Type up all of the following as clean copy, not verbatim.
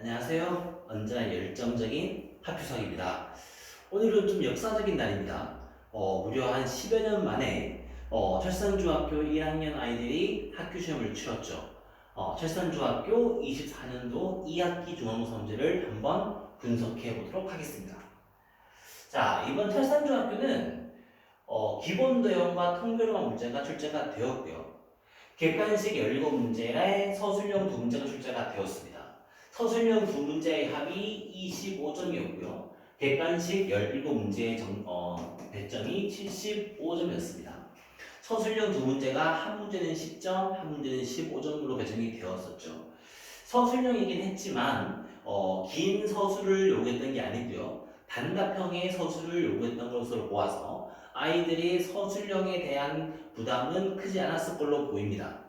안녕하세요. 언제나 열정적인 학교성입니다. 오늘은 좀 역사적인 날입니다. 무려 한 10여 년 만에 철산중학교 1학년 아이들이 학교 시험을 치렀죠. 철산중학교 24년도 2학기 중간고사 문제를 한번 분석해 보도록 하겠습니다. 자, 이번 철산중학교는 기본도형과 통계로만 문제가 출제가 되었고요. 객관식 17문제에 서술형 2문제가 출제가 되었습니다. 서술형 2문제의 합이 25점이었고요. 객관식 17문제의 배점이 75점이었습니다. 서술형 2문제가 한 문제는 10점, 한 문제는 15점으로 배정이 되었었죠. 서술형이긴 했지만 긴 서술을 요구했던 게 아니고요. 단답형의 서술을 요구했던 것으로 보아서 아이들이 서술형에 대한 부담은 크지 않았을 걸로 보입니다.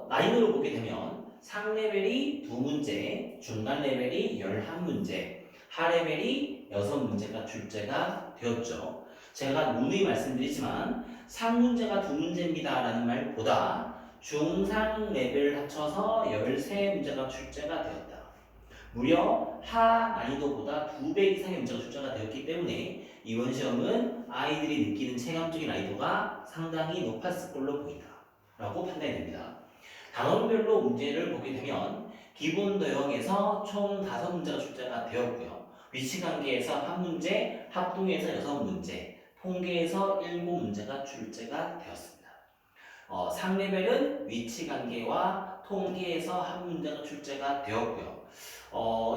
난이도를 보게 되면 상레벨이 2문제, 중간 레벨이 11문제, 하레벨이 6문제가 출제가 되었죠. 제가 누누이 말씀드리지만 상문제가 2문제입니다 라는 말보다 중상 레벨 합쳐서 13문제가 출제가 되었다. 무려 하 난이도보다 2배 이상의 문제가 출제가 되었기 때문에 이번 시험은 아이들이 느끼는 체감적인 난이도가 상당히 높았을 걸로 보인다 라고 판단이 됩니다. 단원별로 문제를 보게 되면 기본도형에서 총 5문제가 출제가 되었고요. 위치관계에서 1문제, 합동에서 6문제, 통계에서 7문제가 출제가 되었습니다. 상레벨은 위치관계와 통계에서 한 문제가 출제가 되었고요.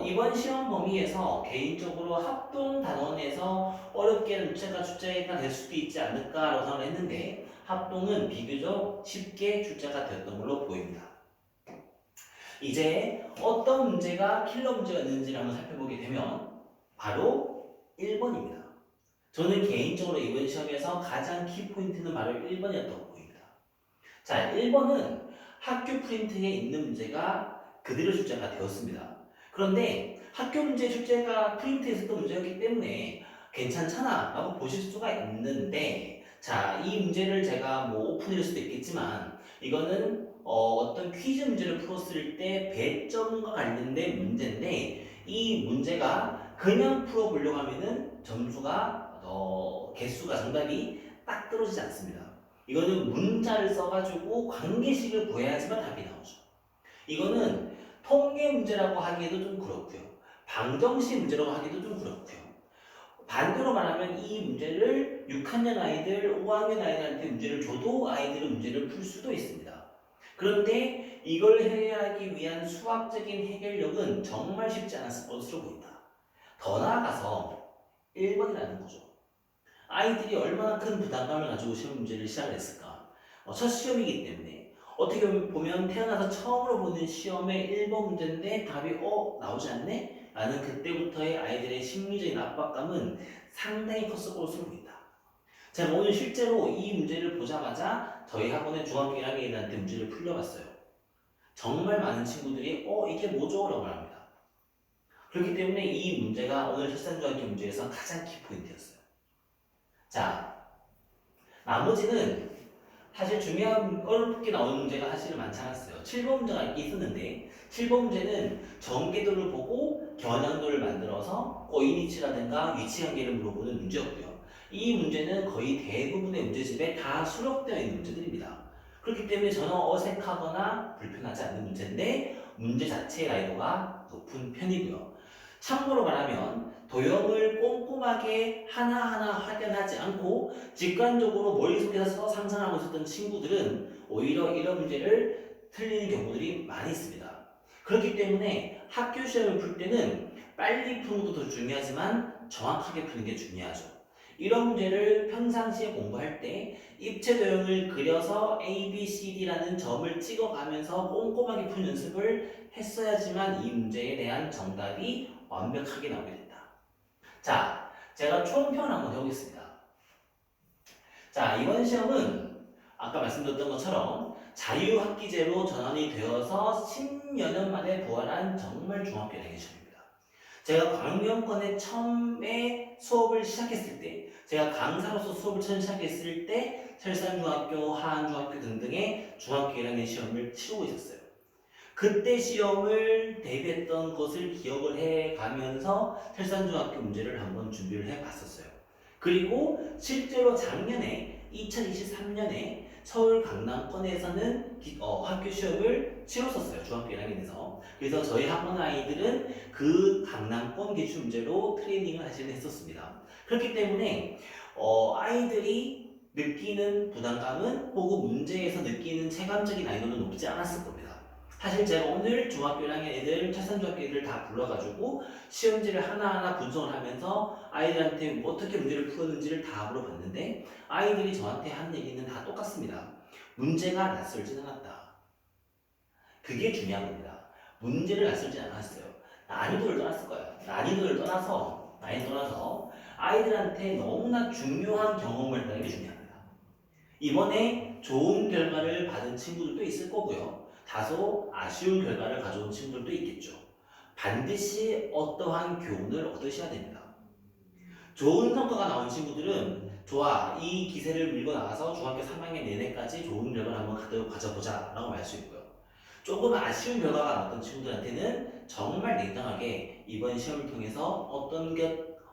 이번 시험 범위에서 개인적으로 합동 단원에서 어렵게 문제가 출제가 될 수도 있지 않을까라고 생각을 했는데 합동은 비교적 쉽게 출제가 되었던 걸로 보입니다. 이제 어떤 문제가 킬러 문제였는지를 한번 살펴보게 되면 바로 1번입니다. 저는 개인적으로 이번 시험에서 가장 키포인트는 바로 1번이었다고 보입니다. 자, 1번은 학교 프린트에 있는 문제가 그대로 출제가 되었습니다. 그런데 학교 문제 출제가 프린트에서도 문제였기 때문에 괜찮잖아 라고 보실 수가 있는데, 자, 이 문제를 제가 뭐 오픈일 수도 있겠지만 이거는 어떤 퀴즈 문제를 풀었을 때 배점과 관련된 문제인데 이 문제가 그냥 풀어보려고 하면은 점수가 개수가 정답이 딱 떨어지지 않습니다. 이거는 문자를 써가지고 관계식을 구해야지만 답이 나오죠. 이거는 통계 문제라고 하기에도 좀 그렇고요. 방정식 문제라고 하기도 좀 그렇고요. 반대로 말하면 이 문제를 6학년 아이들, 5학년 아이들한테 문제를 줘도 아이들은 문제를 풀 수도 있습니다. 그런데 이걸 해결하기 위한 수학적인 해결력은 정말 쉽지 않았을 것으로 보인다. 더 나아가서 1번이라는 거죠. 아이들이 얼마나 큰 부담감을 가지고 시험 문제를 시작을 했을까? 첫 시험이기 때문에 어떻게 보면 태어나서 처음으로 보는 시험의 1번 문제인데 답이 나오지 않네? 라는 그때부터의 아이들의 심리적인 압박감은 상당히 컸을 것으로 보인다. 제가 오늘 실제로 이 문제를 보자마자 저희 학원의 중학교 1학년들한테 문제를 풀려봤어요. 정말 많은 친구들이 이게 뭐죠? 라고 말합니다. 그렇기 때문에 이 문제가 오늘 철산중학교 문제에서 가장 키포인트였어요. 자, 나머지는 사실 중요한 어렵게 나오는 문제가 사실은 많지 않았어요. 7번 문제가 있었는데 7번 문제는 정계도를 보고 겨냥도를 만들어서 꼬인위치라든가 위치관계를 물어보는 문제였고요. 이 문제는 거의 대부분의 문제집에 다 수록되어 있는 문제들입니다. 그렇기 때문에 전혀 어색하거나 불편하지 않는 문제인데 문제 자체의 난이도가 높은 편이고요. 참고로 말하면 도형을 꼼꼼하게 하나하나 확인하지 않고 직관적으로 머릿속에서 상상하고 있었던 친구들은 오히려 이런 문제를 틀리는 경우들이 많이 있습니다. 그렇기 때문에 학교 시험을 풀 때는 빨리 푸는 것도 중요하지만 정확하게 푸는 게 중요하죠. 이런 문제를 평상시에 공부할 때 입체 도형을 그려서 A, B, C, D라는 점을 찍어가면서 꼼꼼하게 푸는 연습을 했어야지만 이 문제에 대한 정답이 완벽하게 나오게 된다. 자, 제가 총평을 한번 해보겠습니다. 자, 이번 시험은 아까 말씀드렸던 것처럼 자유학기제로 전환이 되어서 10여 년 만에 부활한 정말 중학교 대학의 시험입니다. 제가 광명권에 처음에 수업을 시작했을 때, 제가 강사로서 수업을 처음 시작했을 때 철산중학교, 하안중학교 등등의 중학교 1학년 시험을 치르고 있었어요. 그때 시험을 대비했던 것을 기억을 해 가면서 철산중학교 문제를 한번 준비를 해 봤었어요. 그리고 실제로 작년에 2023년에 서울 강남권에서는 학교 시험을 치렀었어요. 중학교 1학년에서. 그래서 저희 학원 아이들은 그 강남권 기출 문제로 트레이닝을 하시긴 했었습니다. 그렇기 때문에 아이들이 느끼는 부담감은 혹은 문제에서 느끼는 체감적인 난이도는 높지 않았을 겁니다. 사실 제가 오늘 중학교 1학년 애들, 철산중학교 애들 다 불러가지고 시험지를 하나하나 분석을 하면서 아이들한테 어떻게 문제를 풀었는지를 다 물어봤는데 아이들이 저한테 한 얘기는 다 똑같습니다. 문제가 낯설진 않았다. 그게 중요한 겁니다. 문제를 낯설진 않았어요. 난이도를 떠났을 거예요. 난이도를 떠나서 아이들한테 너무나 중요한 경험을 한다는 게 중요합니다. 이번에 좋은 결과를 받은 친구들도 있을 거고요. 다소 아쉬운 결과를 가져온 친구들도 있겠죠. 반드시 어떠한 교훈을 얻으셔야 됩니다. 좋은 성과가 나온 친구들은 좋아, 이 기세를 밀고 나가서 중학교 3학년 내내까지 좋은 결과를 한번 가져보자 라고 말 수 있고요. 조금 아쉬운 결과가 나왔던 친구들한테는 정말 냉정하게 이번 시험을 통해서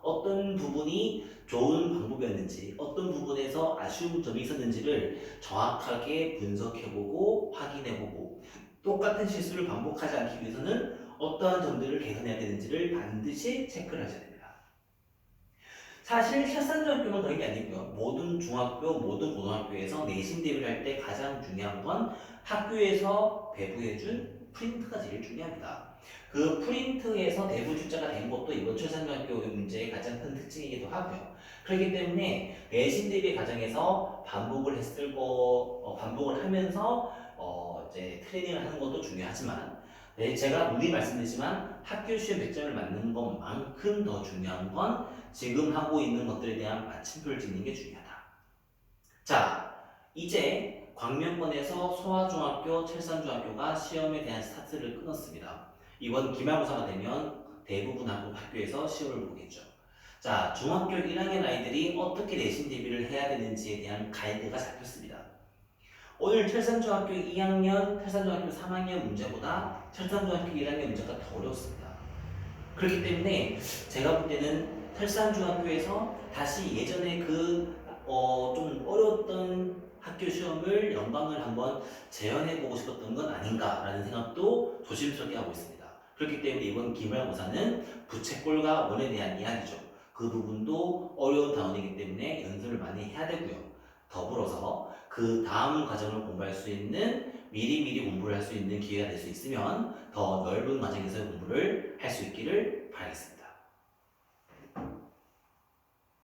어떤 부분이 좋은 방법이었는지, 어떤 부분에서 아쉬운 점이 있었는지를 정확하게 분석해보고 확인해보고 똑같은 실수를 반복하지 않기 위해서는 어떠한 점들을 개선해야 되는지를 반드시 체크를 하셔야 됩니다. 사실 철산중학교만 그런 게 아니고요. 모든 중학교, 모든 고등학교에서 내신 대비를 할 때 가장 중요한 건 학교에서 배부해준 프린트가 제일 중요합니다. 그 프린트에서 대부 출제가 된 것도 이번 철산중학교 문제의 가장 큰 특징이기도 하고요. 그렇기 때문에 내신 대비 과정에서 반복을 하면서 이제 트레이닝을 하는 것도 중요하지만 네, 제가 누누이 말씀드리지만 학교 시험 100점을 맞는 것만큼 더 중요한 건 지금 하고 있는 것들에 대한 마침표를 찍는 게 중요하다. 자, 이제 광명권에서 소아중학교, 철산중학교가 시험에 대한 스타트를 끊었습니다. 이번 기말고사가 되면 대부분 학교에서 시험을 보겠죠. 자, 중학교 1학년 아이들이 어떻게 내신 대비를 해야 되는지에 대한 가이드가 잡혔습니다. 오늘 철산중학교 2학년, 철산중학교 3학년 문제보다 철산중학교 1학년 문제가 더 어렵습니다. 그렇기 때문에 제가 볼 때는 철산중학교에서 다시 예전에 좀 어려웠던 학교 시험을 연강을 한번 재현해보고 싶었던 건 아닌가라는 생각도 조심스럽게 하고 있습니다. 그렇기 때문에 이번 기말고사는 부채꼴과 원에 대한 이야기죠. 그 부분도 어려운 단원이기 때문에 연습을 많이 해야 되고요. 더불어서 그 다음 과정을 공부할 수 있는 미리미리 공부를 할 수 있는 기회가 될 수 있으면 더 넓은 과정에서 공부를 할 수 있기를